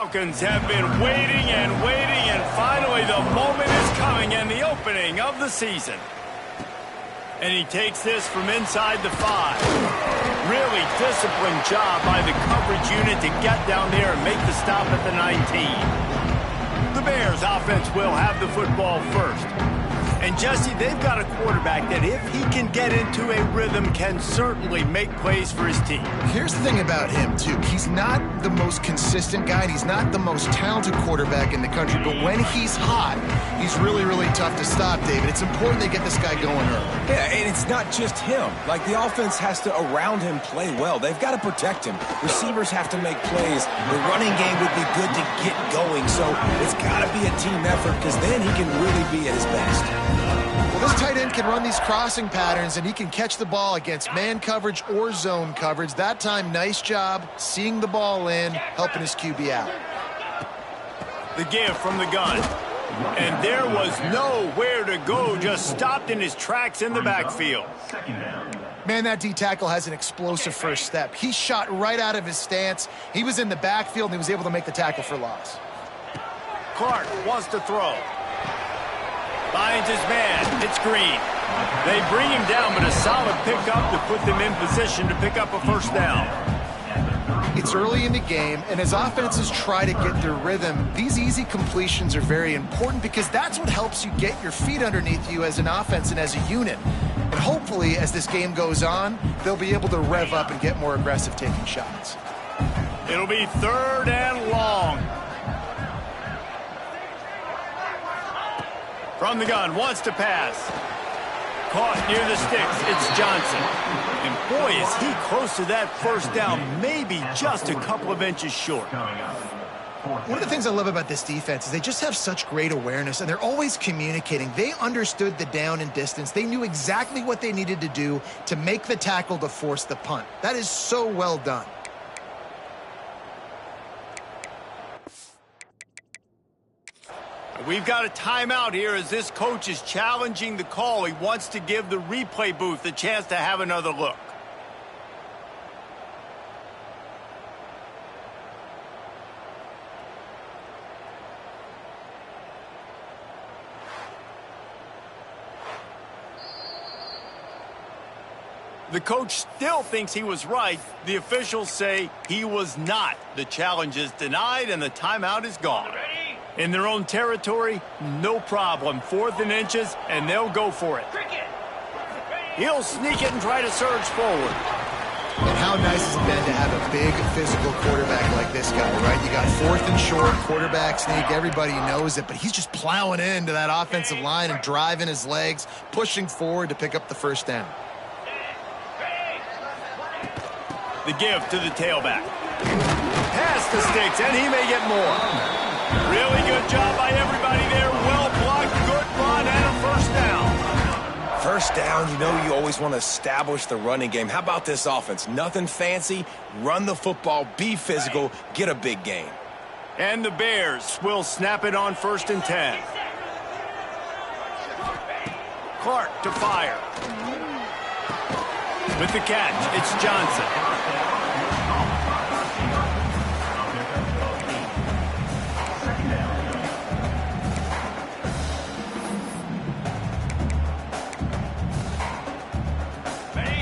Falcons have been waiting and waiting, and finally the moment is coming and the opening of the season. And he takes this from inside the 5. Really disciplined job by the coverage unit to get down there and make the stop at the 19. The Bears offense will have the football first. And Jesse, they've got a quarterback that if he can get into a rhythm can certainly make plays for his team. Here's the thing about him, too. He's not the most consistent guy, and he's not the most talented quarterback in the country, but when he's hot, he's really, really tough to stop, David. It's important they get this guy going early. Yeah, and it's not just him. Like, the offense has to, around him, play well. They've got to protect him. Receivers have to make plays. The running game would be good to get going, so it's got to be a team effort because then he can really be at his best. Well, this tight end can run these crossing patterns, and he can catch the ball against man coverage or zone coverage. That time, nice job seeing the ball in, helping his QB out. The give from the gun. And there was nowhere to go, just stopped in his tracks in the backfield. Man, that D-tackle has an explosive first step. He shot right out of his stance. He was in the backfield, and he was able to make the tackle for loss. Clark wants to throw. Finds his man. It's Green. They bring him down, but a solid pickup to put them in position to pick up a first down. It's early in the game, and as offenses try to get their rhythm, these easy completions are very important because that's what helps you get your feet underneath you as an offense and as a unit. And hopefully, as this game goes on, they'll be able to rev up and get more aggressive taking shots. It'll be 3rd and long. From the gun, wants to pass. Caught near the sticks, it's Johnson. And boy, is he close to that first down, maybe just a couple of inches short. One of the things I love about this defense is they just have such great awareness, and they're always communicating. They understood the down and distance. They knew exactly what they needed to do to make the tackle to force the punt. That is so well done. We've got a timeout here as this coach is challenging the call. He wants to give the replay booth a chance to have another look. The coach still thinks he was right. The officials say he was not. The challenge is denied and the timeout is gone. In their own territory, no problem. 4th and inches, and they'll go for it. He'll sneak it and try to surge forward. And how nice has it been to have a big physical quarterback like this guy, right? You got 4th and short, quarterback sneak, everybody knows it, but he's just plowing into that offensive line and driving his legs, pushing forward to pick up the first down. The give to the tailback. Past the sticks, and he may get more. Really good job by everybody there. Well blocked, good run, and a first down. First down, you know you always want to establish the running game. How about this offense? Nothing fancy. Run the football, be physical, get a big gain. And the Bears will snap it on 1st and 10. Clark to fire. With the catch, it's Johnson.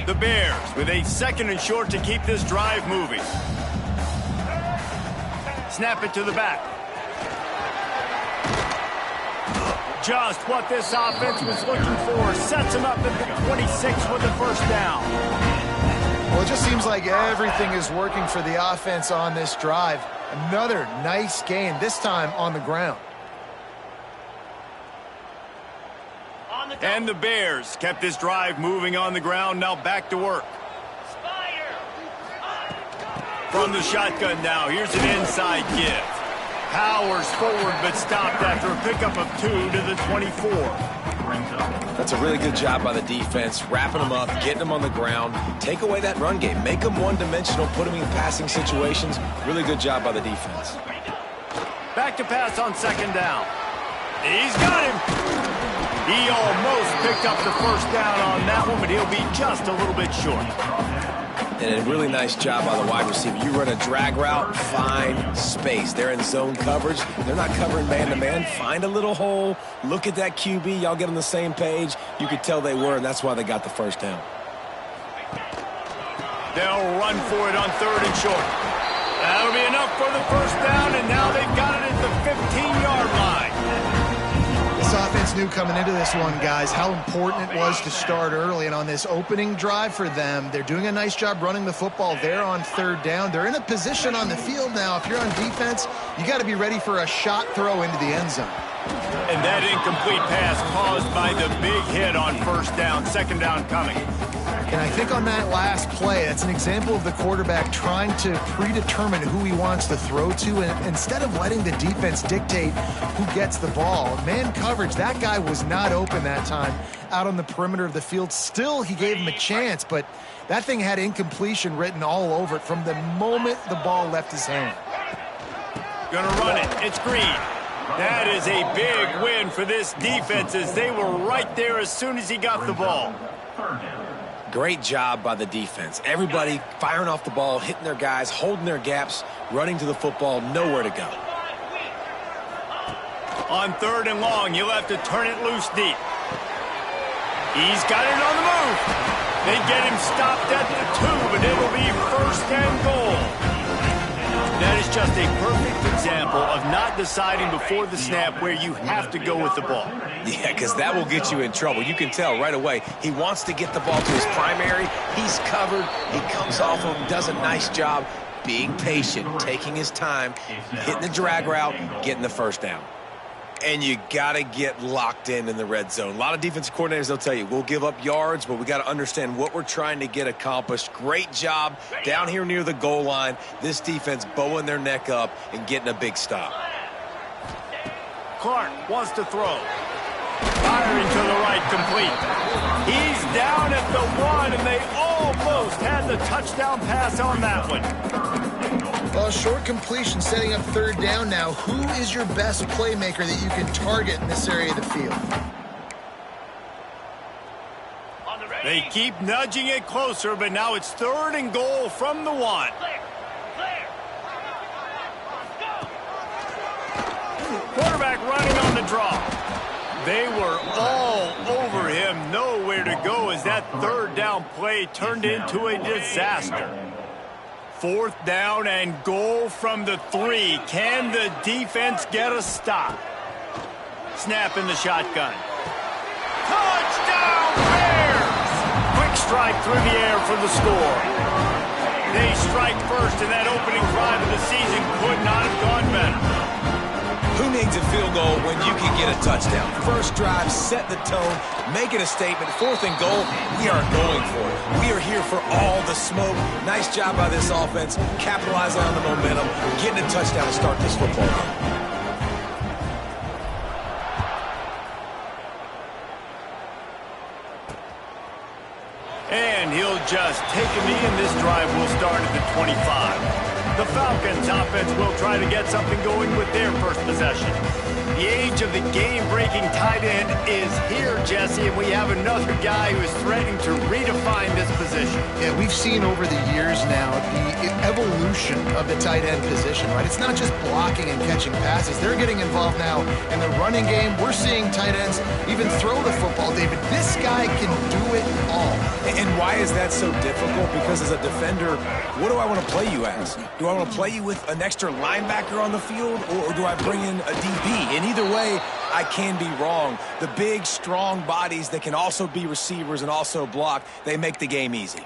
The Bears with a 2nd and short to keep this drive moving. Snap it to the back. Just what this offense was looking for. Sets him up at the 26 with the first down. Well, it just seems like everything is working for the offense on this drive. Another nice gain, this time on the ground. And the Bears kept this drive moving on the ground. Now back to work. From the shotgun now, here's an inside give. Powers forward but stopped after a pickup of 2 to the 24. That's a really good job by the defense, wrapping them up, getting them on the ground. Take away that run game. Make them one-dimensional, put them in passing situations. Really good job by the defense. Back to pass on 2nd down. He's got him. He almost picked up the first down on that one, but he'll be just a little bit short. And a really nice job by the wide receiver. You run a drag route, find space. They're in zone coverage. They're not covering man-to-man. Find a little hole. Look at that QB. Y'all get on the same page. You could tell they were, and that's why they got the first down. They'll run for it on 3rd and short. That'll be enough for the first down, and now they've got it at the 15-yard line. This offense knew coming into this one, guys, how important it was to start early. And on this opening drive for them, they're doing a nice job running the football. They're on 3rd down. They're in a position on the field now. If you're on defense, you got to be ready for a shot throw into the end zone. And that incomplete pass caused by the big hit on 1st down, 2nd down coming. And I think on that last play, that's an example of the quarterback trying to predetermine who he wants to throw to, and instead of letting the defense dictate who gets the ball. Man coverage, that guy was not open that time out on the perimeter of the field. Still, he gave him a chance, but that thing had incompletion written all over it from the moment the ball left his hand. Gonna run it. It's Green. That is a big win for this defense as they were right there as soon as he got the ball. Great job by the defense. Everybody firing off the ball, hitting their guys, holding their gaps, running to the football, nowhere to go. On 3rd and long, you'll have to turn it loose deep. He's got it on the move. They get him stopped at the 2, but it'll be 1st and goal. That is just a perfect example of not deciding before the snap where you have to go with the ball. Yeah, because that will get you in trouble. You can tell right away he wants to get the ball to his primary. He's covered. He comes off of him, does a nice job being patient, taking his time, hitting the drag route, getting the 1st down. And you got to get locked in the red zone. A lot of defensive coordinators, they'll tell you, we'll give up yards, but we got to understand what we're trying to get accomplished. Great job down here near the goal line. This defense bowing their neck up and getting a big stop. Clark wants to throw. Firing to the right, complete. He's down at the 1, and they almost had the touchdown pass on that one. Well, short completion setting up 3rd down now. Who is your best playmaker that you can target in this area of the field? They keep nudging it closer, but now it's 3rd and goal from the 1. Quarterback running on the draw. They were all over him, nowhere to go as that 3rd down play turned into a disaster. 4th down and goal from the 3. Can the defense get a stop? Snap in the shotgun. Touchdown Bears! Quick strike through the air for the score. They strike first, and that opening drive of the season could not have gone better. Who needs a field goal when you can get a touchdown? First drive, set the tone, make it a statement. 4th and goal, we are going for it. We are here for all the smoke. Nice job by this offense, capitalizing on the momentum, getting a touchdown to start this football game. And he'll just take a knee, and this drive will start at the 25. The Falcons offense will try to get something going with their first possession. The age of the game-breaking tight end is here, Jesse, and we have another guy who is threatening to redefine this position. Yeah, we've seen over the years now the evolution of the tight end position, right? It's not just blocking and catching passes. They're getting involved now in the running game. We're seeing tight ends even throw the football, David. This guy can do it all. And why is that so difficult? Because as a defender, what do I want to play you as? Do I want to play you with an extra linebacker on the field, or do I bring in a DB? And either way, I can be wrong. The big, strong bodies that can also be receivers and also block, they make the game easy.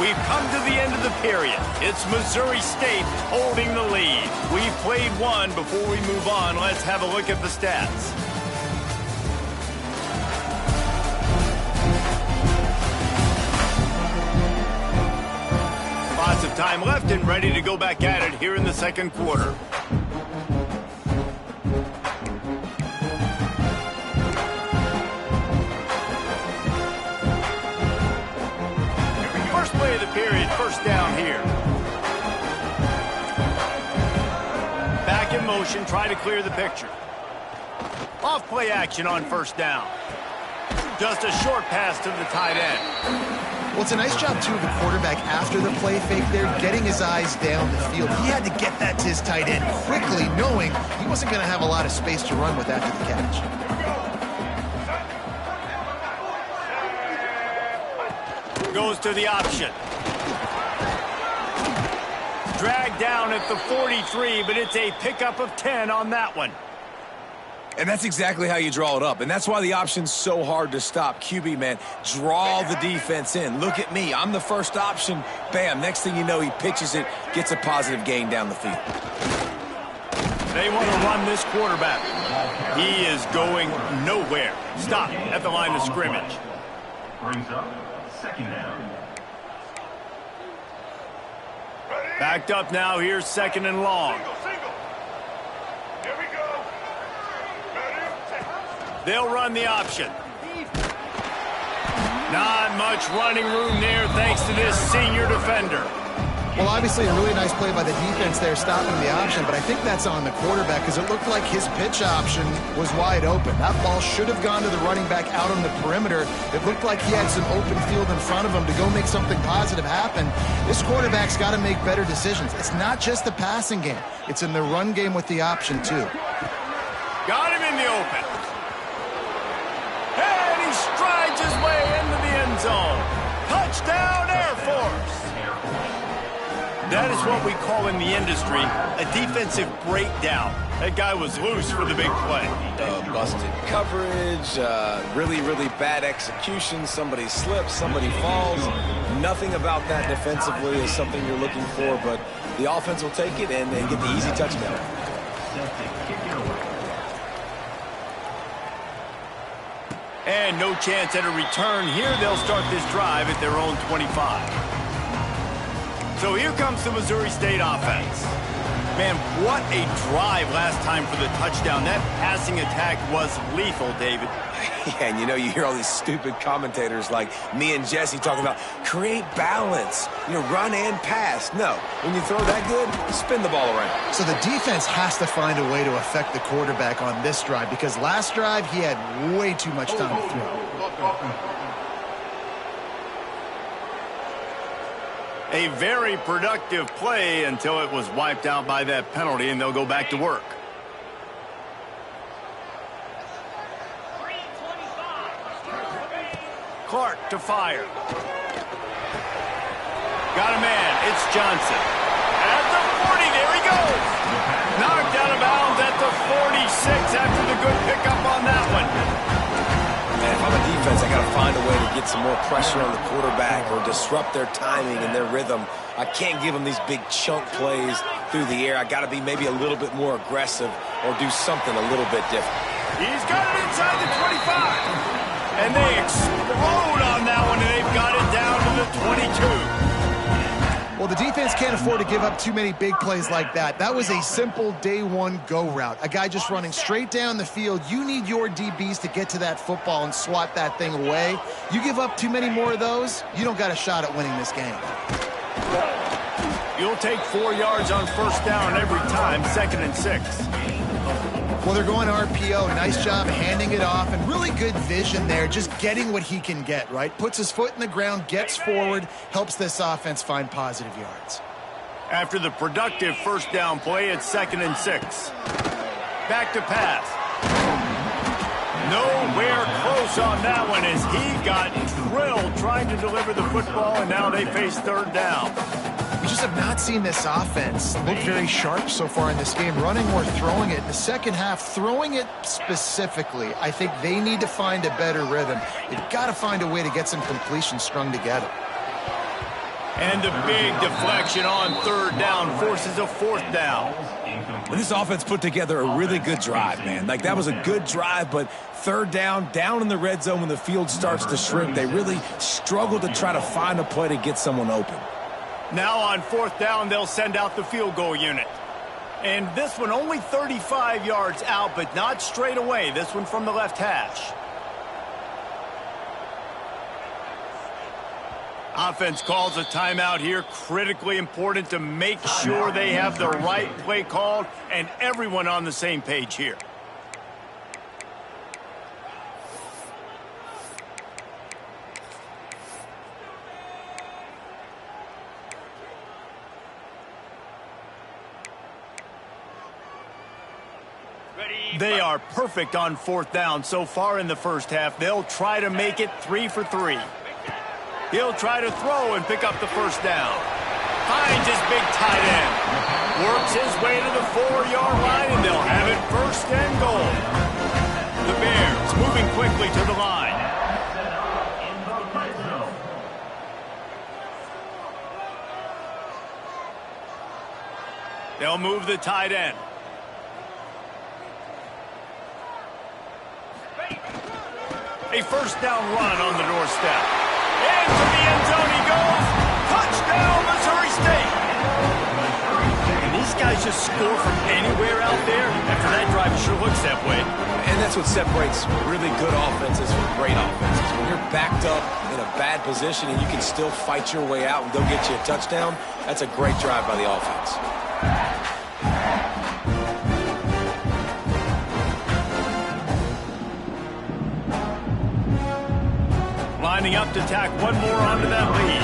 We've come to the end of the period. It's Missouri State holding the lead. We've played one. Before we move on, let's have a look at the stats. Lots of time left and ready to go back at it here in the 2nd quarter. Play of the period first down here. Back in motion, try to clear the picture. Off play action on first down. Just a short pass to the tight end. Well, it's a nice job, too, of the quarterback after the play fake there, getting his eyes down the field. He had to get that to his tight end quickly, knowing he wasn't going to have a lot of space to run with after the catch. Goes to the option. Dragged down at the 43, but it's a pickup of 10 on that one. And that's exactly how you draw it up. And that's why the option's so hard to stop. QB, man, draw the defense in. Look at me. I'm the first option. Bam. Next thing you know, he pitches it, gets a positive gain down the field. They want to run this quarterback. He is going nowhere. Stop at the line of scrimmage. Brings up second down. Backed up now. Here's second and long. They'll run the option. Not much running room there thanks to this senior defender. Well, obviously a really nice play by the defense there stopping the option, but I think that's on the quarterback because it looked like his pitch option was wide open. That ball should have gone to the running back out on the perimeter. It looked like he had some open field in front of him to go make something positive happen. This quarterback's got to make better decisions. It's not just the passing game. It's in the run game with the option, too. Got him in the open. And he strides his way into the end zone. Touchdown, Air Force. That is what we call in the industry a defensive breakdown. That guy was loose for the big play. Busted coverage, really, really bad execution. Somebody slips, somebody falls. Nothing about that defensively is something you're looking for, but the offense will take it and get the easy touchdown. And no chance at a return here. They'll start this drive at their own 25. So here comes the Missouri State offense. Man, what a drive last time for the touchdown. That passing attack was lethal, David. Yeah, and you know, you hear all these stupid commentators like me and Jesse talking about create balance, run and pass. No, when you throw that good, spin the ball around. So the defense has to find a way to affect the quarterback on this drive because last drive he had way too much time to throw. A very productive play until it was wiped out by that penalty, and they'll go back to work. Clark to fire. Got a man. It's Johnson. At the 40, there he goes. Knocked out of bounds at the 46 after the good pickup on that one. Man, if I'm a defense, I got to find a way to get some more pressure on the quarterback or disrupt their timing and their rhythm. I can't give them these big chunk plays through the air. I got to be maybe a little bit more aggressive or do something a little bit different. He's got it inside the 25. And they explode on that one, and they've got it down to the 22. Well, the defense can't afford to give up too many big plays like that. That was a simple day one go route. A guy just running straight down the field. You need your DBs to get to that football and swat that thing away. You give up too many more of those, you don't got a shot at winning this game. You'll take 4 yards on first down every time, 2nd and 6. Well, they're going RPO. Nice job handing it off, and really good vision there, just getting what he can get, right? Puts his foot in the ground, gets forward, helps this offense find positive yards. After the productive first down play, it's 2nd and 6. Back to pass. Nowhere close on that one as he got drilled trying to deliver the football, and now they face third down. We just have not seen this offense look very sharp so far in this game, running or throwing it. In the second half, throwing it specifically, I think they need to find a better rhythm. They've got to find a way to get some completions strung together. And the big deflection on third down forces a fourth down. Well, this offense put together a really good drive, man. Like, that was a good drive, but third down in the red zone when the field starts to shrink, they really struggle to try to find a play to get someone open. Now on fourth down, they'll send out the field goal unit. And this one only 35 yards out, but not straight away. This one from the left hash. Offense calls a timeout here. Critically important to make sure they have the right play called and everyone on the same page here. They are perfect on fourth down so far in the first half. They'll try to make it 3 for 3. He'll try to throw and pick up the first down. Finds his big tight end. Works his way to the 4-yard line, and they'll have it first and goal. The Bears moving quickly to the line. They'll move the tight end. A first down run on the doorstep. Into the end zone he goes. Touchdown, Missouri State. And these guys just score from anywhere out there. After that drive, it sure looks that way. And that's what separates really good offenses from great offenses. When you're backed up in a bad position and you can still fight your way out and go get you a touchdown, that's a great drive by the offense. Lining up to tack one more onto that lead.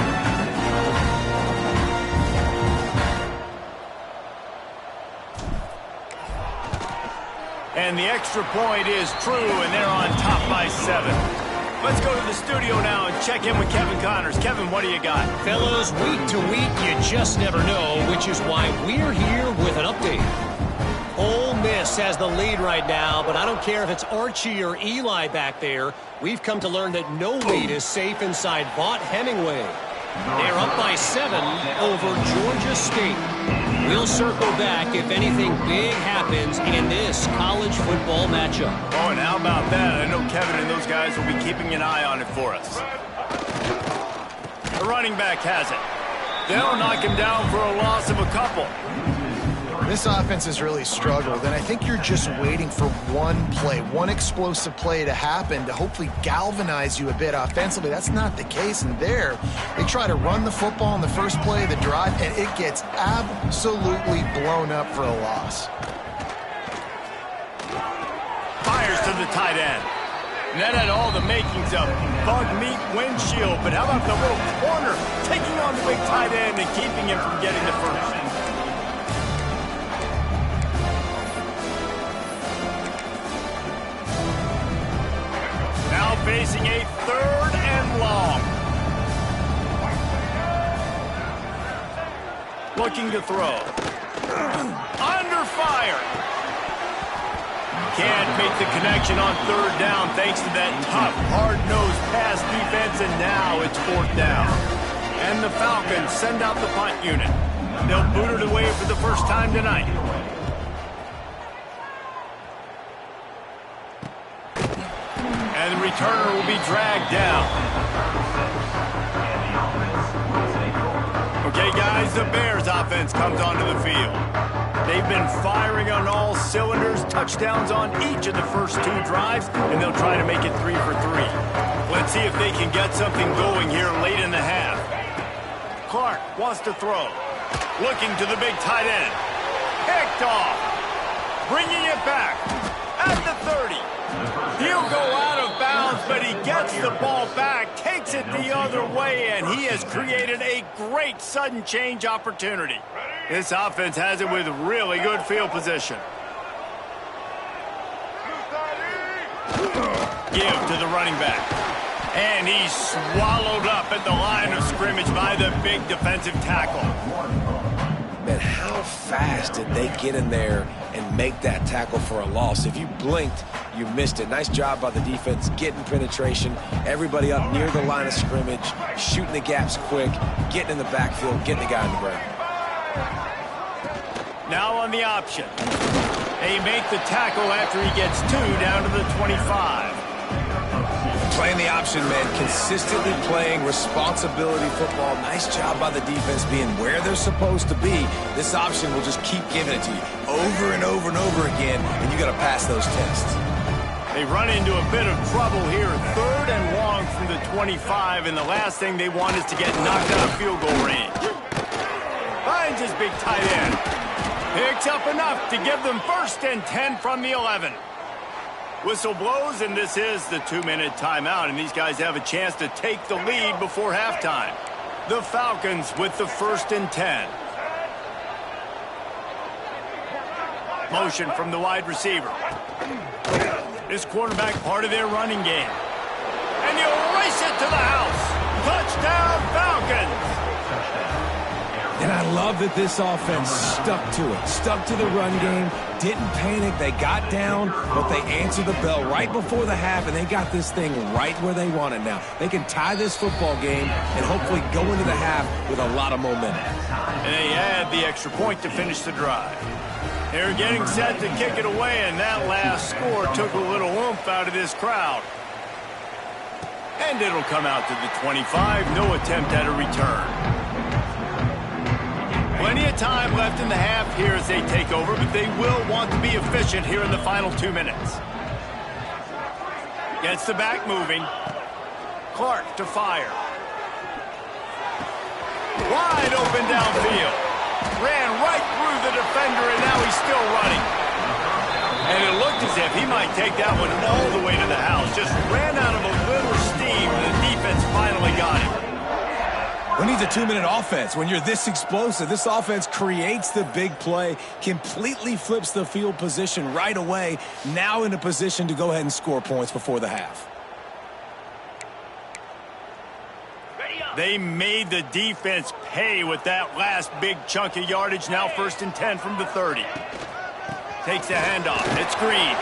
And the extra point is true, and they're on top by 7. Let's go to the studio now and check in with Kevin Connors. Kevin, what do you got? Fellows, week to week, you just never know, which is why we're here with an update. Ole Miss has the lead right now, but I don't care if it's Archie or Eli back there. We've come to learn that no lead is safe inside Vaught Hemingway. They're up by 7 over Georgia State. We'll circle back if anything big happens in this college football matchup. Oh, and how about that? I know Kevin and those guys will be keeping an eye on it for us. The running back has it. They'll knock him down for a loss of a couple. This offense has really struggled, and I think you're just waiting for one play, one explosive play to happen to hopefully galvanize you a bit offensively. That's not the case, and there, they try to run the football in the first play of the drive, and it gets absolutely blown up for a loss. Fires to the tight end. And that had all the makings of bug meat windshield, but how about the little corner taking on the big tight end and keeping him from getting the first? Facing a 3rd and long. Looking to throw. Under fire. Can't make the connection on 3rd down thanks to that tough, hard-nosed pass defense, and now it's 4th down. And the Falcons send out the punt unit. They'll boot it away for the first time tonight. And the returner will be dragged down. Okay, guys, the Bears offense comes onto the field. They've been firing on all cylinders, touchdowns on each of the first 2 drives, and they'll try to make it 3 for 3. Let's see if they can get something going here late in the half. Clark wants to throw. Looking to the big tight end. Picked off. Bringing it back at the 30. He'll go out of bounds, but he gets the ball back, takes it the other way, and he has created a great sudden change opportunity. This offense has it with really good field position. Give to the running back. And he's swallowed up at the line of scrimmage by the big defensive tackle. Man, how fast did they get in there and make that tackle for a loss? If you blinked, you missed it. Nice job by the defense, getting penetration, everybody up near the line of scrimmage, shooting the gaps quick, getting in the backfield, getting the guy on the ground. Now on the option. They make the tackle after he gets 2 down to the 25. Playing the option, man, consistently playing responsibility football. Nice job by the defense being where they're supposed to be. This option will just keep giving it to you over and over and over again, and you got to pass those tests. They run into a bit of trouble here. 3rd and long from the 25, and the last thing they want is to get knocked out of field goal range. Finds his big tight end. Picks up enough to give them 1st and 10 from the 11. Whistle blows, and this is the 2-minute timeout, and these guys have a chance to take the lead before halftime. The Falcons with the 1st and 10. Motion from the wide receiver. This quarterback part of their running game. And he'll race it to the house. Touchdown, Falcons! And I love that this offense stuck to it. Stuck to the run game. Didn't panic. They got down, but they answered the bell right before the half, and they got this thing right where they want it now. They can tie this football game and hopefully go into the half with a lot of momentum. And they add the extra point to finish the drive. They're getting set to kick it away, and that last score took a little oomph out of this crowd. And it'll come out to the 25. No attempt at a return. Plenty of time left in the half here as they take over, but they will want to be efficient here in the final 2 minutes. Gets the back moving. Clark to fire. Wide open downfield. Ran right through the defender, and now he's still running. And it looked as if he might take that one all the way to the house. Just ran out of a little steam, and the defense finally got him. Who needs a 2-minute offense when you're this explosive? This offense creates the big play, completely flips the field position right away, now in a position to go ahead and score points before the half. They made the defense pay with that last big chunk of yardage. Now 1st and 10 from the 30. Takes the handoff. It's Green.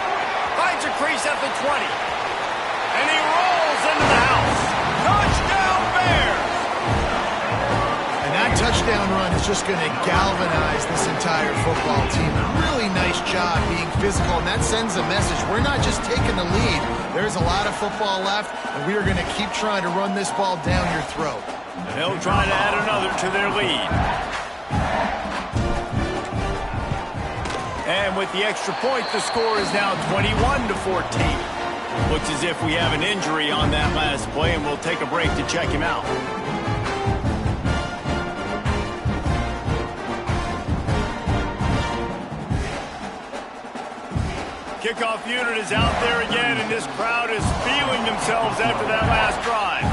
Finds a crease at the 20. And he rolls into the house. Touchdown, Bears! And that touchdown run is just going to galvanize this entire football team. Really nice job being physical, and that sends a message. We're not just taking the lead. There's a lot of football left, and we are going to keep trying to run this ball down your throat. They'll try to add another to their lead. And with the extra point, the score is now 21-14. Looks as if we have an injury on that last play, and we'll take a break to check him out. Kickoff unit is out there again, and this crowd is feeling themselves after that last drive.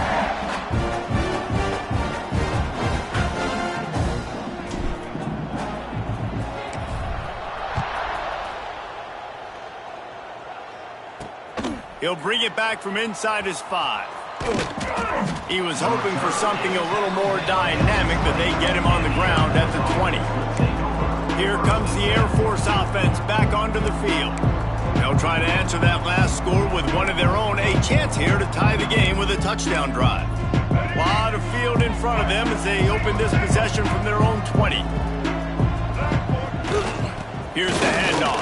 He'll bring it back from inside his 5. He was hoping for something a little more dynamic, but they get him on the ground at the 20. Here comes the Air Force offense back onto the field. They'll try to answer that last score with one of their own. A chance here to tie the game with a touchdown drive. A lot of field in front of them as they open this possession from their own 20. Here's the handoff.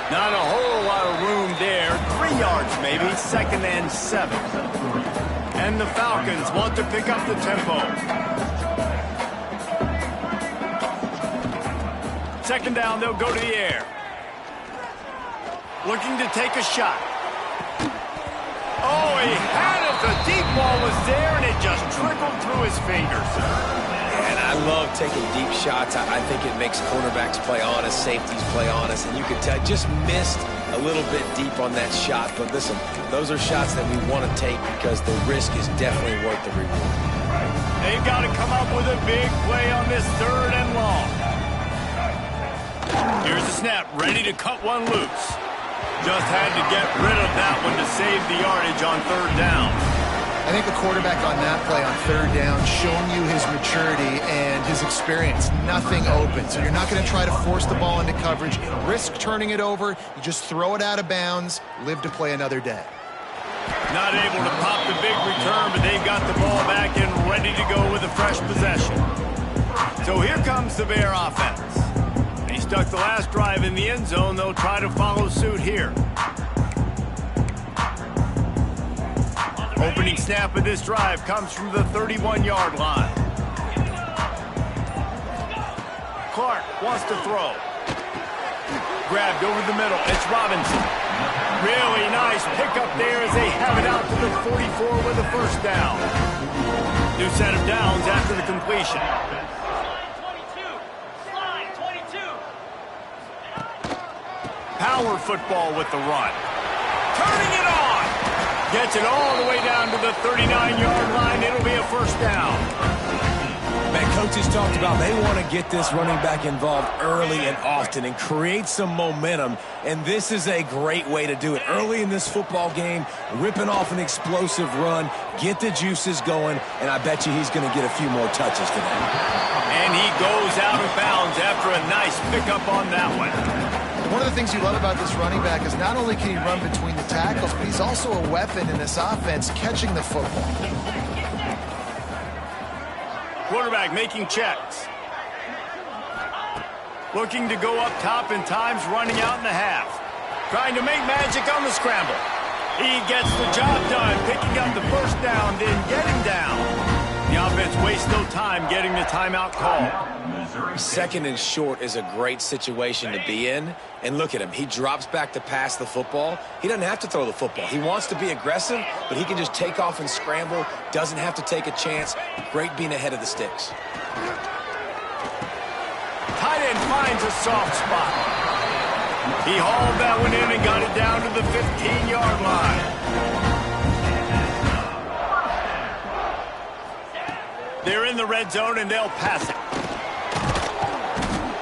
Not a whole lot of room there. 3 yards maybe. 2nd and 7. And the Falcons want to pick up the tempo. 2nd down, they'll go to the air. Looking to take a shot. Oh, he had it. The deep ball was there, and it just trickled through his fingers. And I love taking deep shots. I think it makes cornerbacks play honest, safeties play honest, and you can tell just missed a little bit deep on that shot. But listen, those are shots that we want to take because the risk is definitely worth the reward. They've got to come up with a big play on this 3rd and long. Here's the snap, ready to cut one loose. Just had to get rid of that one to save the yardage on 3rd down. I think the quarterback on that play on 3rd down showing you his maturity and his experience. Nothing open. So you're not going to try to force the ball into coverage, risk turning it over. You just throw it out of bounds, live to play another day. Not able to pop the big return, but they've got the ball back and ready to go with a fresh possession. So here comes the Bear offense. They stuck the last drive in the end zone. They'll try to follow suit here. Opening snap of this drive comes from the 31-yard line. Clark wants to throw. grabbed over the middle. It's Robinson. Really nice pickup there as they have it out to the 44 with a first down. New set of downs after the completion. Power football with the run. Turning it on. Gets it all the way down to the 39-yard line. It'll be a first down. Man, coaches talked about they want to get this running back involved early and often and create some momentum, and this is a great way to do it. Early in this football game, ripping off an explosive run, get the juices going, and I bet you he's going to get a few more touches today. And he goes out of bounds after a nice pickup on that one. One of the things you love about this running back is not only can he run between the tackles, but he's also a weapon in this offense catching the football. Quarterback making checks. Looking to go up top and times running out in the half. Trying to make magic on the scramble. He gets the job done, picking up the first down, then getting down. The offense wastes no time getting the timeout call. Second and short is a great situation to be in. And look at him. He drops back to pass the football. He doesn't have to throw the football. He wants to be aggressive, but he can just take off and scramble. Doesn't have to take a chance. Great being ahead of the sticks. Tight end finds a soft spot. He hauled that one in and got it down to the 15-yard line. They're in the red zone, and they'll pass it.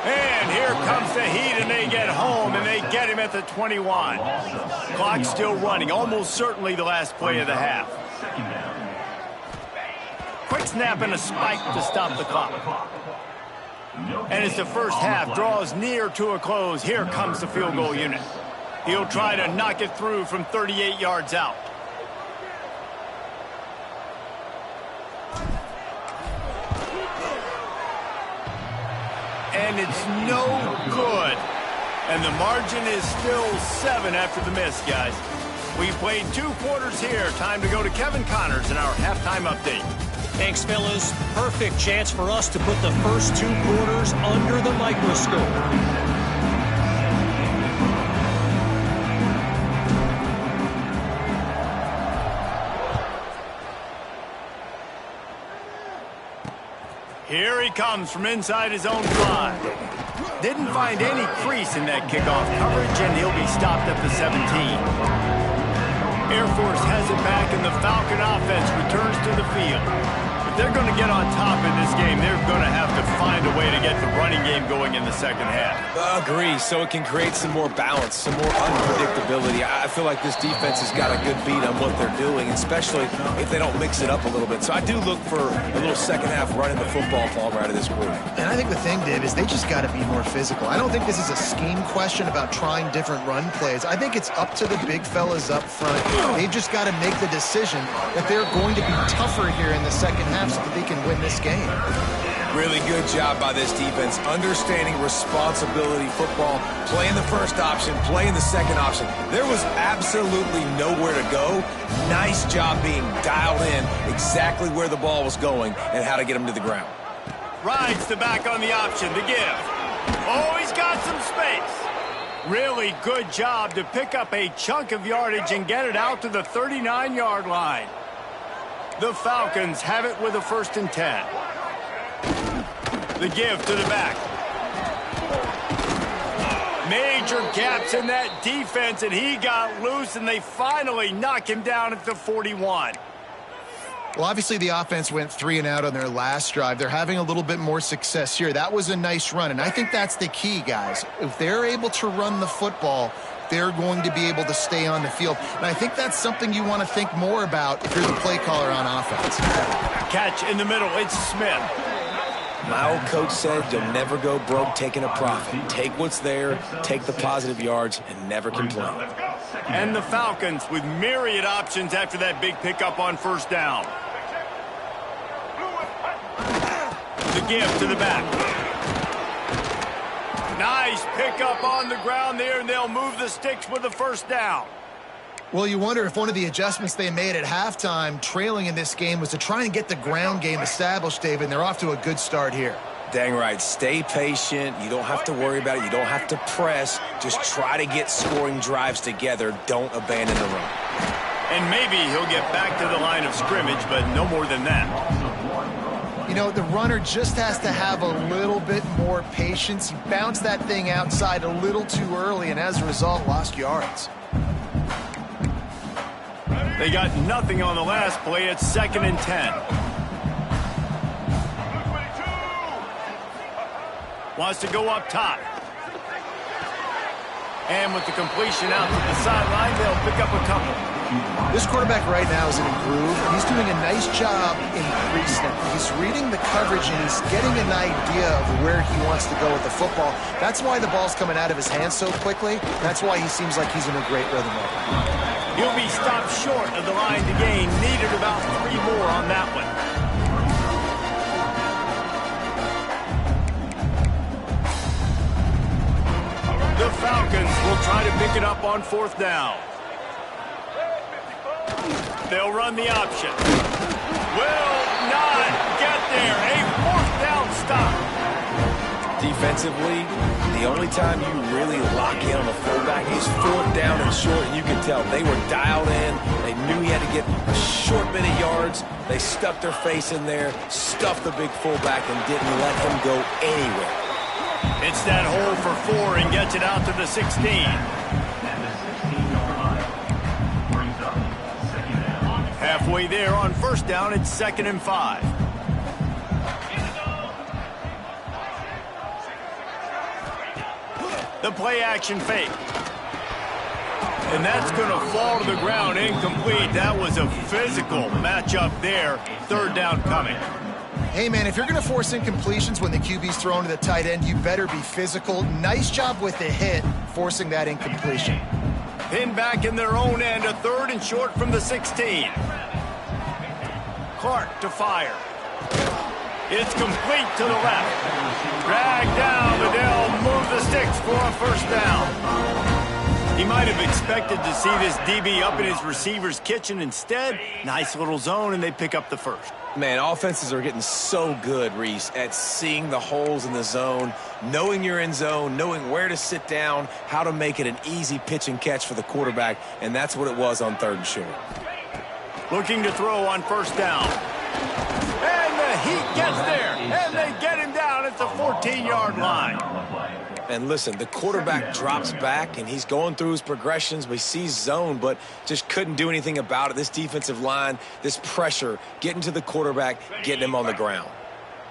And here comes the heat, and they get home, and they get him at the 21. Clock still running, almost certainly the last play of the half. Quick snap and a spike to stop the clock. And as the first half draws near to a close, here comes the field goal unit. He'll try to knock it through from 38 yards out. And it's no good. And the margin is still 7 after the miss, guys. We played 2 quarters here. Time to go to Kevin Connors in our halftime update. Thanks, fellas. Perfect chance for us to put the first 2 quarters under the microscope. Here he comes from inside his own 5. Didn't find any crease in that kickoff coverage, and he'll be stopped at the 17. Air Force has it back, and the Falcon offense returns to the field. If they're going to get on top in this game, they're going to have to find a way to get the running game going in the second half. Agree, so it can create some more balance, some more unpredictability. I feel like this defense has got a good beat on what they're doing, especially if they don't mix it up a little bit. So I do look for a little second half running the football ball right of this group. And I think the thing, Dave, is they just got to be more physical. I don't think this is a scheme question about trying different run plays. I think it's up to the big fellas up front. They've just got to make the decision that they're going to be tougher here in the second half so that they can win this game. Really good job by this defense, understanding responsibility football, playing the first option, playing the second option. There was absolutely nowhere to go. Nice job being dialed in exactly where the ball was going and how to get him to the ground. Rides the back on the option to give. Oh, he's got some space. Really good job to pick up a chunk of yardage and get it out to the 39-yard line. The Falcons have it with a 1st and 10. The give to the back. Major gaps in that defense, and he got loose, and they finally knock him down at the 41. Well, obviously the offense went 3 and out on their last drive. They're having a little bit more success here. That was a nice run, and I think that's the key, guys. If they're able to run the football, they're going to be able to stay on the field. And I think that's something you want to think more about if you're the play caller on offense. Catch in the middle. It's Smith. My old coach said you'll never go broke taking a profit. Take what's there, take the positive yards, and never complain. And the Falcons with myriad options after that big pickup on 1st down. The give to the back. Nice pickup on the ground there, and they'll move the sticks with the 1st down. Well, you wonder if one of the adjustments they made at halftime, trailing in this game, was to try and get the ground game established, David, and they're off to a good start here. Dang right. Stay patient. You don't have to worry about it. You don't have to press. Just try to get scoring drives together. Don't abandon the run. And maybe he'll get back to the line of scrimmage, but no more than that. You know, the runner just has to have a little bit more patience. He bounced that thing outside a little too early, and as a result, lost yards. They got nothing on the last play. It's 2nd and 10. Wants to go up top. And with the completion out to the sideline, they'll pick up a couple. This quarterback right now is in a groove. He's doing a nice job in pre-snap. He's reading the coverage, and he's getting an idea of where he wants to go with the football. That's why the ball's coming out of his hands so quickly. That's why he seems like he's in a great rhythm right now. He'll be stopped short of the line to gain. Needed about 3 more on that one. The Falcons will try to pick it up on 4th down. They'll run the option. Will not get there. A 4th down stop. Defensively, the only time you really lock in on a fullback is 4th down and short, and you can tell they were dialed in. They knew he had to get a short bit of yards. They stuck their face in there, stuffed the big fullback, and didn't let him go anywhere. It's that hole for 4 and gets it out to the 16. Halfway there on 1st down, it's 2nd and 5. The play action fake. And that's going to fall to the ground incomplete. That was a physical matchup there. 3rd down coming. Hey, man, if you're going to force incompletions when the QB's thrown to the tight end, you better be physical. Nice job with the hit, forcing that incompletion. Pinned back in their own end, a 3rd and short from the 16. Clark to fire. It's complete to the left. Dragged down, but they'll move the sticks for a 1st down. He might have expected to see this DB up in his receiver's kitchen. Instead, nice little zone, and they pick up the 1st. Man, offenses are getting so good, Reese, at seeing the holes in the zone, knowing you're in zone, knowing where to sit down, how to make it an easy pitch and catch for the quarterback, and that's what it was on 3rd and short. Looking to throw on 1st down. And the Heat gets there, and they get him down at the 14-yard line. And listen, the quarterback drops back, and he's going through his progressions. We see zone, but just couldn't do anything about it. This defensive line, this pressure, getting to the quarterback, getting him on the ground.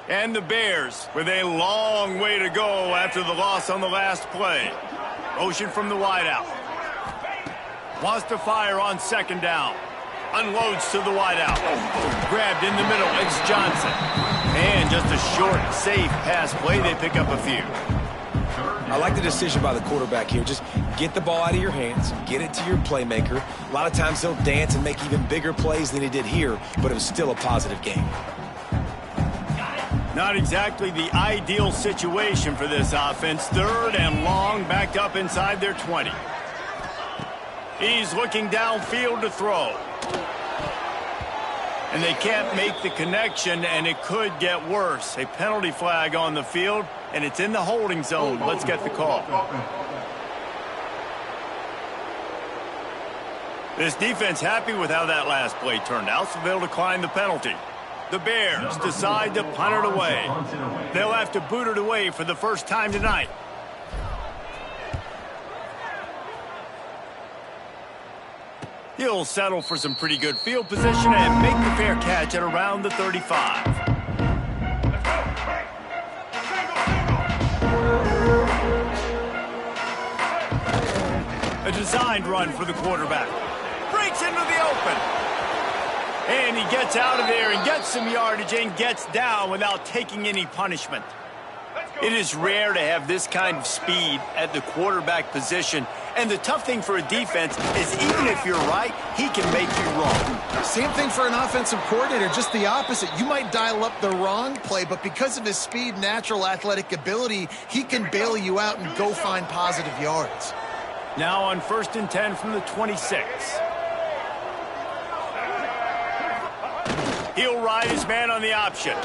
And the Bears with a long way to go after the loss on the last play. Motion from the wideout. Wants to fire on 2nd down. Unloads to the wideout. Grabbed in the middle. It's Johnson. And just a short, safe pass play. They pick up a few. I like the decision by the quarterback here. Just get the ball out of your hands, get it to your playmaker. A lot of times he'll dance and make even bigger plays than he did here, but it was still a positive game. Not exactly the ideal situation for this offense. 3rd and long, backed up inside their 20. He's looking downfield to throw. And they can't make the connection, and it could get worse. A penalty flag on the field, and it's in the holding zone. Let's get the call. This defense happy with how that last play turned out, so they'll decline the penalty. The Bears decide to punt it away. They'll have to boot it away for the 1st time tonight. He'll settle for some pretty good field position and make the fair catch at around the 35. A designed run for the quarterback. Breaks into the open. And he gets out of there and gets some yardage and gets down without taking any punishment. It is rare to have this kind of speed at the quarterback position. And the tough thing for a defense is even if you're right, he can make you wrong. Same thing for an offensive coordinator, just the opposite. You might dial up the wrong play, but because of his speed, natural athletic ability, he can bail you out and go find positive yards. Now on 1st and 10 from the 26. He'll ride his man on the option.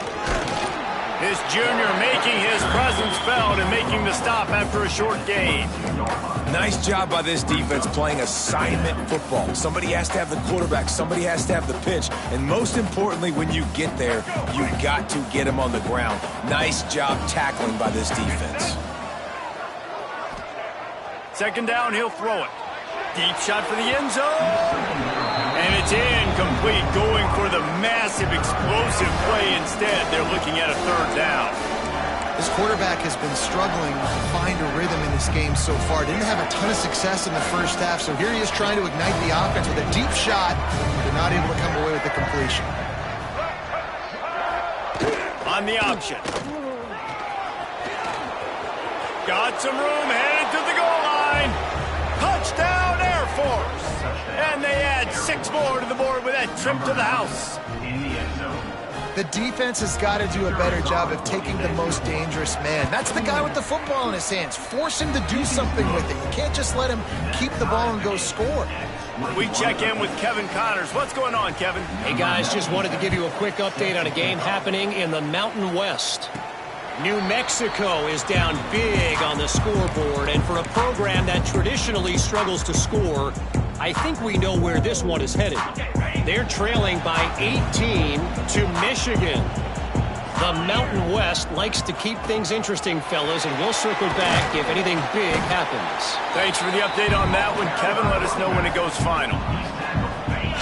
This junior making his presence felt and making the stop after a short gain. Nice job by this defense playing assignment football. Somebody has to have the quarterback, somebody has to have the pitch, and most importantly, when you get there, you got to get him on the ground. Nice job tackling by this defense. Second down, he'll throw it. Deep shot for the end zone. And it's incomplete, going for the massive, explosive play instead. They're looking at a third down. This quarterback has been struggling to find a rhythm in this game so far. Didn't have a ton of success in the first half, so here he is trying to ignite the offense with a deep shot. They're not able to come away with the completion. On the option. Got some room, headed to the goal line. Touchdown, Air Force. And they add 6 more to the board with that trip to the house. The defense has got to do a better job of taking the most dangerous man. That's the guy with the football in his hands. Force him to do something with it. You can't just let him keep the ball and go score. We check in with Kevin Connors. What's going on, Kevin? Hey, guys, just wanted to give you a quick update on a game happening in the Mountain West. New Mexico is down big on the scoreboard, and for a program that traditionally struggles to score, I think we know where this one is headed. They're trailing by 18 to Michigan. The Mountain West likes to keep things interesting, fellas, and we'll circle back if anything big happens. Thanks for the update on that one, Kevin. Let us know when it goes final.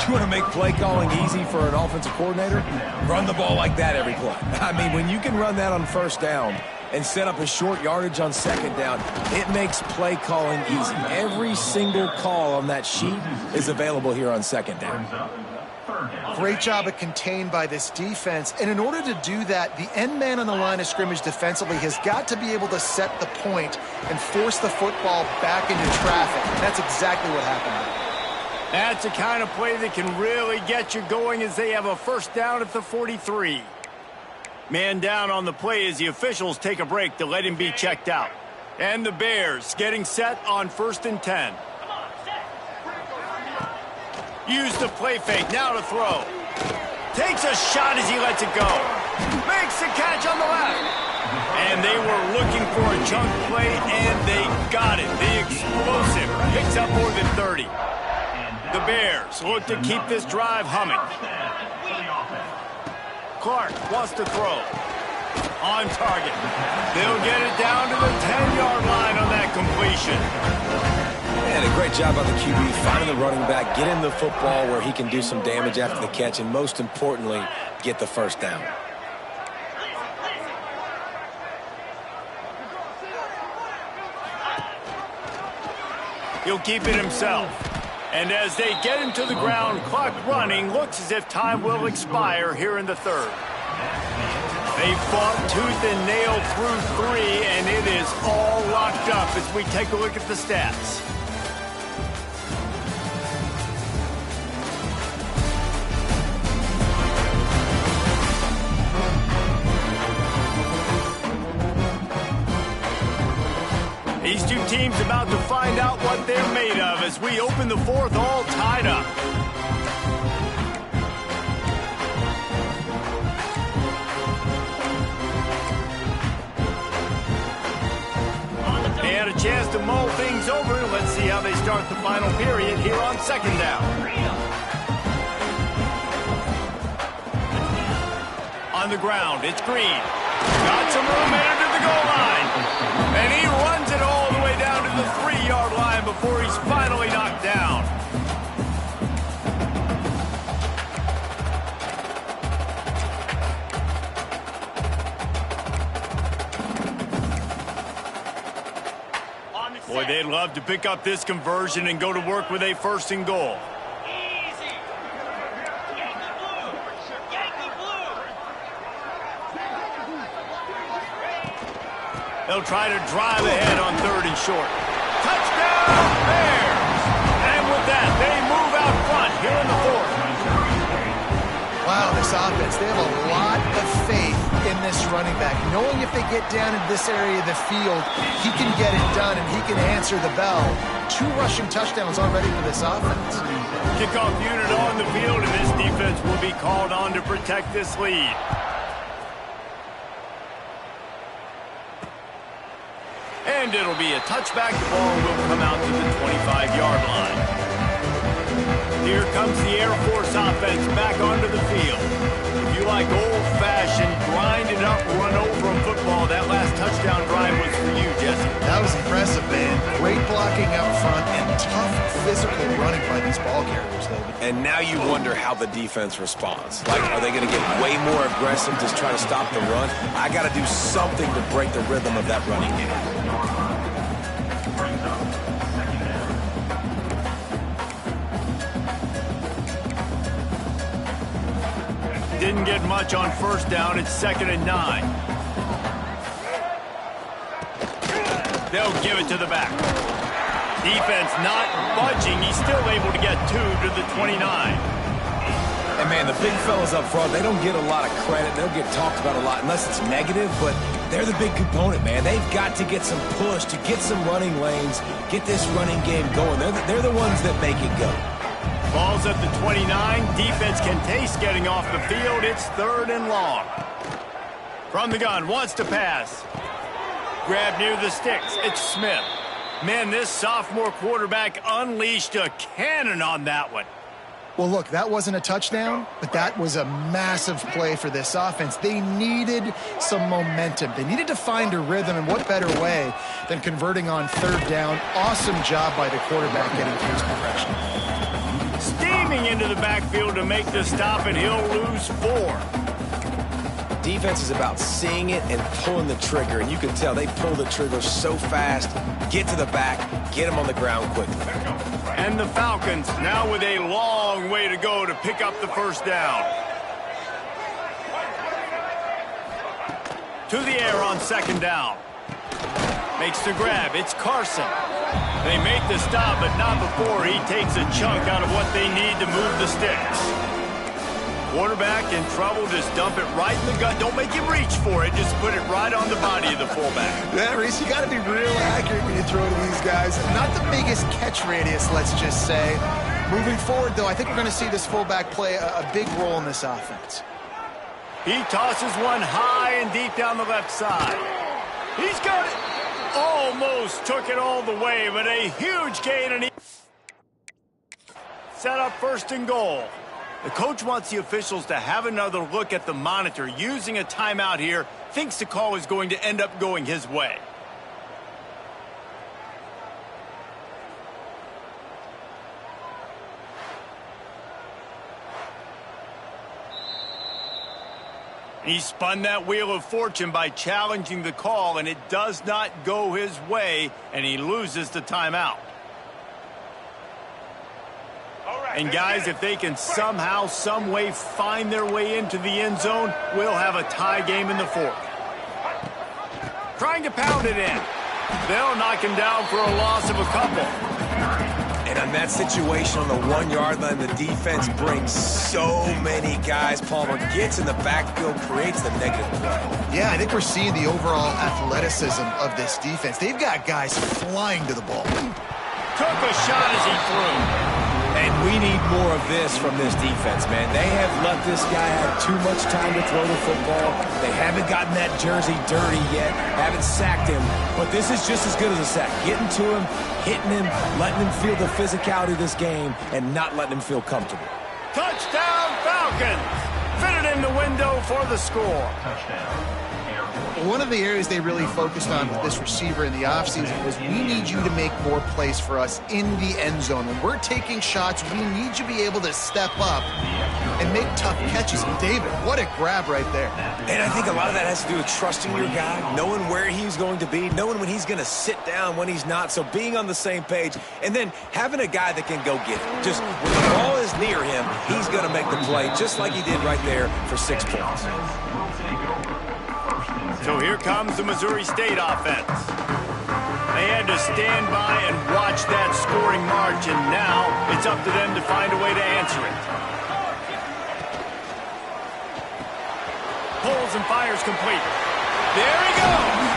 You want to make play calling easy for an offensive coordinator? Run the ball like that every play. I mean, when you can run that on first down and set up a short yardage on second down, it makes play calling easy. Every single call on that sheet is available here on second down. Great job of contained by this defense. And in order to do that, the end man on the line of scrimmage defensively has got to be able to set the point and force the football back into traffic. And that's exactly what happened. That's the kind of play that can really get you going as they have a first down at the 43. Man down on the play as the officials take a break to let him be checked out. And the Bears getting set on 1st and 10. Use the play fake, now to throw. Takes a shot as he lets it go. Makes the catch on the left. And they were looking for a chunk play, and they got it. The explosive picks up more than 30. The Bears look to keep this drive humming. Clark wants to throw. On target. They'll get it down to the 10-yard line on that completion. And a great job by the QB finding the running back, get him the football where he can do some damage after the catch, and most importantly, get the first down. He'll keep it himself. And as they get him to the ground, clock running, looks as if time will expire here in the third. They fought tooth and nail through 3, and it is all locked up as we take a look at the stats. These two teams about to find out what they're made of as we open the fourth all tied up. They had a chance to mull things over. Let's see how they start the final period here on second down. On the ground, it's Green. Got some room headed to the goal line. And he runs it all the way down to the 3-yard line before he's finally knocked down. Boy, they'd love to pick up this conversion and go to work with a 1st and goal. They'll try to drive ahead on 3rd and short. Touchdown, Bears! And with that, they move out front here in the 4th. Wow, this offense, they have a lot of faith in this running back. Knowing if they get down in this area of the field, he can get it done and he can answer the bell. 2 rushing touchdowns already for this offense. Kickoff unit on the field, and this defense will be called on to protect this lead. And it'll be a touchback. The ball will come out to the 25-yard line. Here comes the Air Force offense back onto the field. If you like old-fashioned, grind-it-up, run-over football, that last touchdown drive was for you, Jesse. That was impressive, man. Great blocking up front and tough physical running by these ball carriers, though. And now you wonder how the defense responds. Like, are they going to get way more aggressive to try to stop the run? I got to do something to break the rhythm of that running game. Didn't get much on first down. It's 2nd and 9. They'll give it to the back. Defense not budging. He's still able to get 2 to the 29. And, man, the big fellas up front, they don't get a lot of credit. They'll get talked about a lot unless it's negative, but they're the big component, man. They've got to get some push, to get some running lanes, get this running game going. They're the ones that make it go. Ball's at the 29. Defense can taste getting off the field. It's 3rd and long. From the gun, wants to pass. Grab near the sticks. It's Smith. Man, this sophomore quarterback unleashed a cannon on that one. Well, look, that wasn't a touchdown, but that was a massive play for this offense. They needed some momentum. They needed to find a rhythm, and what better way than converting on 3rd down. Awesome job by the quarterback getting through his progression. Steaming into the backfield to make the stop, and he'll lose 4. Defense is about seeing it and pulling the trigger, and you can tell they pull the trigger so fast, get to the back, get him on the ground quickly. And the Falcons now with a long way to go to pick up the first down. To the air on 2nd down. Makes the grab. It's Carson. They make the stop, but not before he takes a chunk out of what they need to move the sticks. Quarterback in trouble, just dump it right in the gut. Don't make him reach for it. Just put it right on the body of the fullback. Yeah, Reese, you got to be real accurate when you throw to these guys. Not the biggest catch radius, let's just say. Moving forward, though, I think we're going to see this fullback play a big role in this offense. He tosses one high and deep down the left side. He's got it. Almost took it all the way, but a huge gain, and he set up 1st and goal. The coach wants the officials to have another look at the monitor. Using a timeout here, thinks the call is going to end up going his way. He spun that wheel of fortune by challenging the call, and it does not go his way, and he loses the timeout. And guys, if they can somehow, some way find their way into the end zone, we'll have a tie game in the 4th. Trying to pound it in. They'll knock him down for a loss of a couple. And on that situation on the 1-yard line, the defense brings so many guys. Palmer gets in the backfield, creates the negative play. Yeah, I think we're seeing the overall athleticism of this defense. They've got guys flying to the ball. Took a shot as he threw. And we need more of this from this defense, man. They have let this guy have too much time to throw the football. They haven't gotten that jersey dirty yet, haven't sacked him. But this is just as good as a sack. Getting to him, hitting him, letting him feel the physicality of this game, and not letting him feel comfortable. Touchdown, Falcons! Fitted in the window for the score. Touchdown. One of the areas they really focused on with this receiver in the offseason was we need you to make more plays for us in the end zone. When we're taking shots, we need you to be able to step up and make tough catches. And David, what a grab right there. And I think a lot of that has to do with trusting your guy, knowing where he's going to be, knowing when he's going to sit down, when he's not, so being on the same page, and then having a guy that can go get it. Just when the ball is near him, he's going to make the play, just like he did right there for 6 points. So here comes the Missouri State offense. They had to stand by and watch that scoring march, and now it's up to them to find a way to answer it. Pulls and fires complete. There he goes.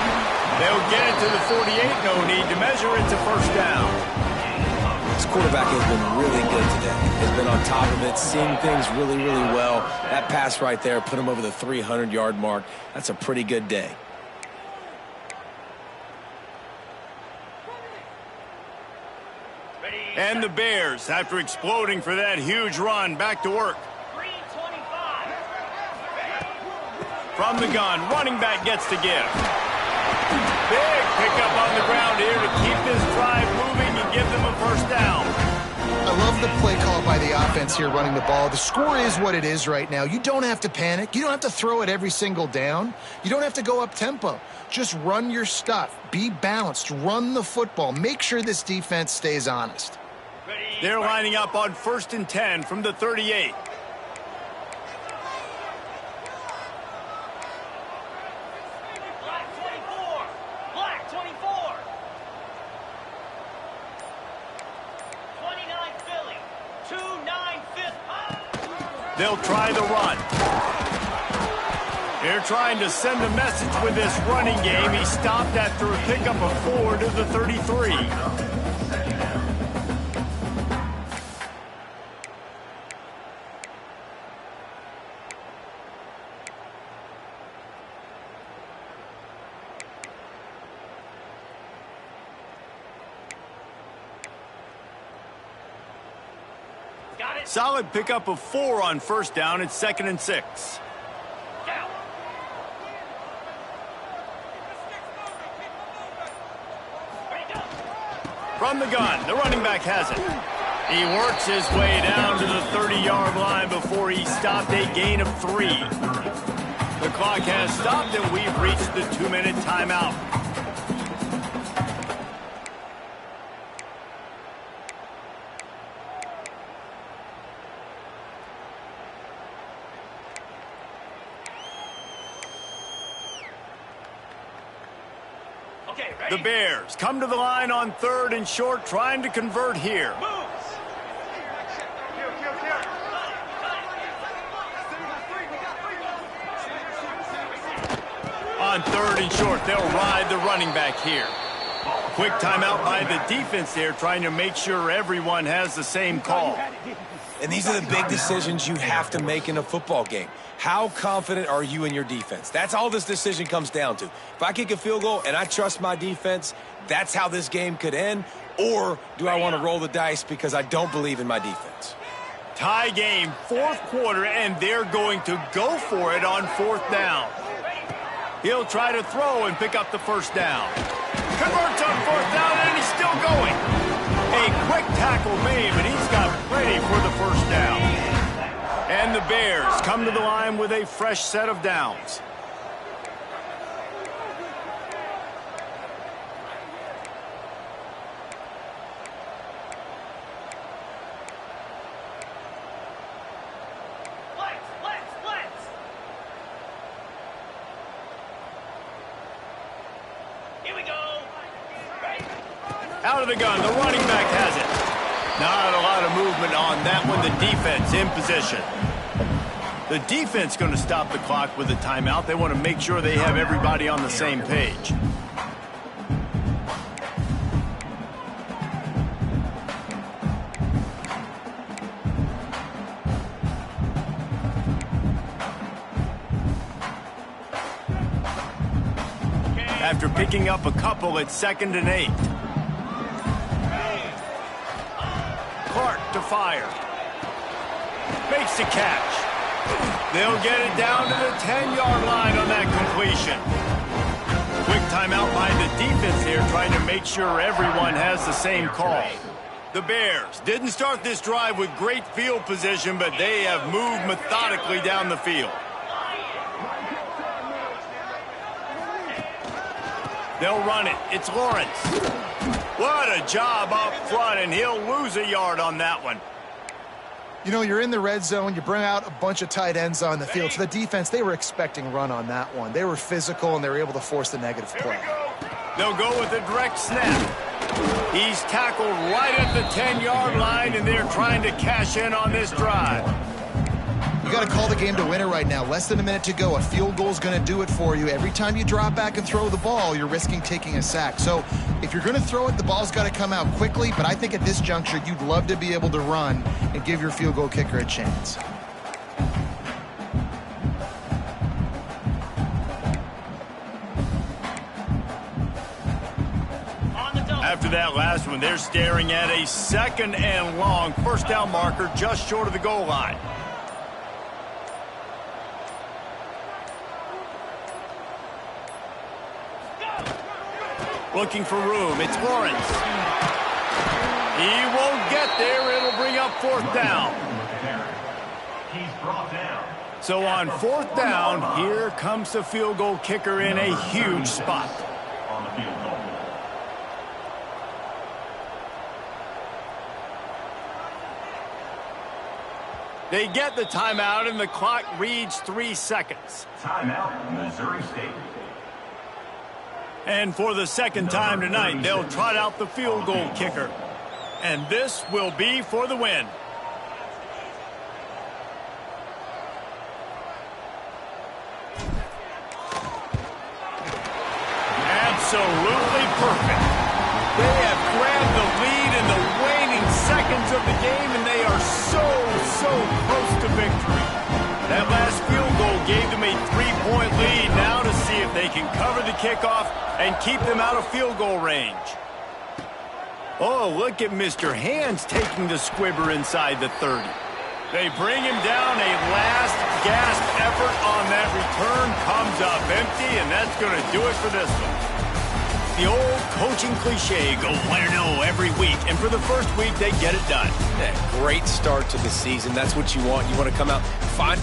They'll get it to the 48. No need to measure. It's a 1st down. This quarterback has been really good today. Has been on top of it, seeing things really, really well. That pass right there put him over the 300-yard mark. That's a pretty good day. And the Bears, after exploding for that huge run, back to work. From the gun, running back gets to give. Big pickup on the ground here to keep this drive moving and give them a first down. I love the play call by the offense here running the ball. The score is what it is right now. You don't have to panic. You don't have to throw it every single down. You don't have to go up tempo. Just run your stuff. Be balanced. Run the football. Make sure this defense stays honest. They're lining up on 1st and 10 from the 38. Black 24. 29 Philly. 2-9 fifth. They'll try the run. They're trying to send a message with this running game. He stopped after a pickup of 4 to the 33. Solid pickup of 4 on 1st down. It's 2nd and 6. From the gun, the running back has it. He works his way down to the 30-yard line before he stopped, a gain of 3. The clock has stopped, and we've reached the 2-minute timeout. The Bears come to the line on 3rd and short, trying to convert here. On 3rd and short, they'll ride the running back here. Quick timeout by the defense there, trying to make sure everyone has the same call. And these are the big decisions you have to make in a football game. How confident are you in your defense? That's all this decision comes down to. If I kick a field goal and I trust my defense, that's how this game could end. Or do I want to roll the dice because I don't believe in my defense? Tie game, 4th quarter, and they're going to go for it on 4th down. He'll try to throw and pick up the 1st down. Converts on 4th down, and he's still going. A quick tackle made, but he's got plenty for the 1st down. And the Bears come to the line with a fresh set of downs. Here we go. Out of the gun, the running back has it. Not a lot of movement on that one. The defense in position. The defense going to stop the clock with a timeout. They want to make sure they have everybody on the same page. After picking up a couple, it's 2nd and 8. Clark to fire. Makes the catch. They'll get it down to the 10-yard line on that completion. Quick timeout by the defense here, trying to make sure everyone has the same call. The Bears didn't start this drive with great field position, but they have moved methodically down the field. They'll run it. It's Lawrence. What a job up front, and he'll lose a yard on that one. You know, you're in the red zone. You bring out a bunch of tight ends on the field. For the defense, they were expecting run on that one. They were physical, and they were able to force the negative play. They'll go with a direct snap. He's tackled right at the 10-yard line, and they're trying to cash in on this drive. You got to call the game to win it right now. Less than a minute to go. A field goal is going to do it for you. Every time you drop back and throw the ball, you're risking taking a sack. So if you're going to throw it, the ball's got to come out quickly. But I think at this juncture, you'd love to be able to run and give your field goal kicker a chance. After that last one. They're staring at a 2nd and long. First down marker just short of the goal line. Looking for room. It's Lawrence. He won't get there. It'll bring up 4th down. He's brought down. So on 4th down, here comes the field goal kicker in a huge spot. On the field goal. They get the timeout, and the clock reads 3 seconds. Timeout, Missouri State. And for the 2nd time tonight, they'll trot out the field goal kicker. And this will be for the win. Absolutely perfect. They have grabbed the lead in the waning seconds of the game, and they are so close to victory. That last field goal gave them a 3-point lead. Now to see if they can cover the kickoff and keep them out of field goal range. Oh, look at Mr. Hands taking the squibber inside the 30. They bring him down. A last gasp effort on that return comes up empty, and that's going to do it for this one. The old coaching cliche, go 1-0 every week, and for the first week, they get it done. Yeah, great start to the season. That's what you want. You want to come out, find